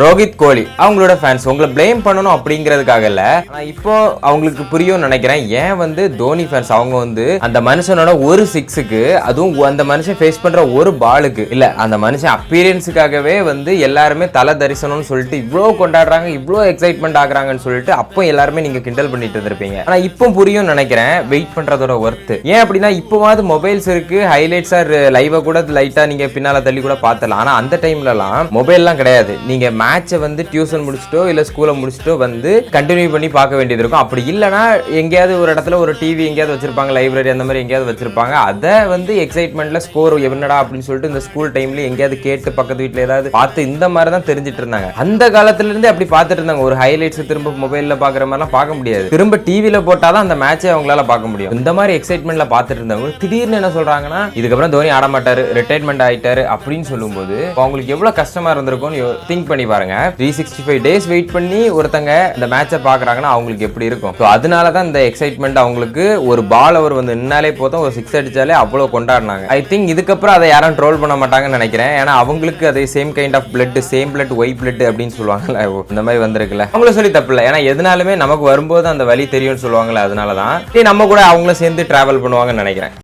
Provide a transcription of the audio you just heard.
ரோஹித் கோலி அவங்களோட ஃபேன்ஸ் உங்களை பிளேம் பண்ணணும் அப்படிங்கிறதுக்காக இல்ல. ஆனா இப்போ அவங்களுக்கு புரியும் நினைக்கிறேன். ஏன் வந்து தோனி ஃபேன்ஸ் அவங்க வந்து அந்த மனுஷனோட ஒரு சிக்ஸுக்கு, அதுவும் அந்த மனுஷன் ஃபேஸ் பண்ற ஒரு பாலுக்கு இல்ல, அந்த மனுஷன் அப்பீரியன்ஸுக்காகவே வந்து எல்லாருமே தலை தரிசனம்னு சொல்லிட்டு இவ்வளோ கொண்டாடுறாங்க, இவ்வளோ எக்ஸைட்மெண்ட் ஆகுறாங்கன்னு சொல்லிட்டு அப்போ எல்லாருமே நீங்க கிண்டல் பண்ணிட்டு இருந்திருப்பீங்க. ஆனா இப்போ புரியும் நினைக்கிறேன் வெயிட் பண்றதோட ஒர்த். ஏன் அப்படின்னா இப்போவாது மொபைல்ஸ் இருக்கு, ஹைலைட்ஸா லைவா கூட லைட்டா நீங்க பின்னால தள்ளி கூட பார்த்தலாம். ஆனா அந்த டைம்லலாம் மொபைல்லாம் கிடையாது. நீங்க மேட்சை வந்து டியூஷன் முடிச்சுட்டோ இல்ல ஸ்கூலை முடிச்சுட்டோ வந்து கண்டினியூ பண்ணி பார்க்க வேண்டியது இருக்கும். அப்படி இல்லைன்னா எங்கேயாவது ஒரு இடத்துல ஒரு டிவி எங்கேயாவது வச்சிருப்பாங்க, லைப்ரரி அந்த மாதிரி எங்கேயாவது வச்சிருப்பாங்க. அதை வந்து எக்ஸைட்மெண்ட்ல ஸ்கோர் என்னடா அப்படின்னு சொல்லிட்டு இந்த ஸ்கூல் டைம்ல எங்கேயாவது கேட்டு பக்கத்து வீட்டில் ஏதாவது பார்த்து இந்த மாதிரி தான் தெரிஞ்சிட்டு இருந்தாங்க. அந்த காலத்துல இருந்து அப்படி பார்த்துட்டு இருந்தாங்க. ஒரு ஹைலைட்ஸ் திரும்ப மொபைல்ல பாக்குற மாதிரிலாம் பார்க்க முடியாது. திரும்ப டிவில போட்டாதான் அந்த மேட்சை அவங்களால பார்க்க முடியும். இந்த மாதிரி எக்ஸைட்மெண்ட்ல பார்த்துட்டு இருந்தவங்க திடீர்னு என்ன சொல்றாங்கன்னா இதுக்கப்புறம் தோனி ஆட மாட்டாரு, ரிட்டையர்மெண்ட் ஆயிட்டாரு அப்படின்னு சொல்லும்போது அவங்களுக்கு எவ்வளவு கஷ்டமா இருந்திருக்கும்னு திங்க் பண்ணி பாருங்க. 365 டேஸ் வெயிட் பண்ணி ஒருத்தங்க இந்த மேட்சை பாக்குறாங்கன்னா அவங்களுக்கு எப்படி இருக்கும். அதனால தான் இந்த எக்ஸைட்மெண்ட் அவங்களுக்கு. ஒரு பால் அவர் வந்து நின்னாலே போதும், ஒரு 6 அடிச்சாலே அவ்வளவு கொண்டாடினாங்க. ஐ திங்க் இதுக்கப்புறம் அதை யாரும் ட்ரோல் பண்ண மாட்டாங்கன்னு நினைக்கிறேன். ஏன்னா அவங்களுக்கு அதே same kind of blood, same blood why blood அப்படின்னு சொல்லுவாங்கல்ல, இந்த மாதிரி வந்திருக்குல்ல. அவங்கள சொல்லி தப்பு இல்லை. ஏன்னா எதனாலுமே நமக்கு வரும்போது அந்த வலி தெரியும்னு சொல்லுவாங்கல்ல, அதனாலதான் நம்ம கூட அவங்களும் சேர்ந்து டிராவல் பண்ணுவாங்கன்னு நினைக்கிறேன்.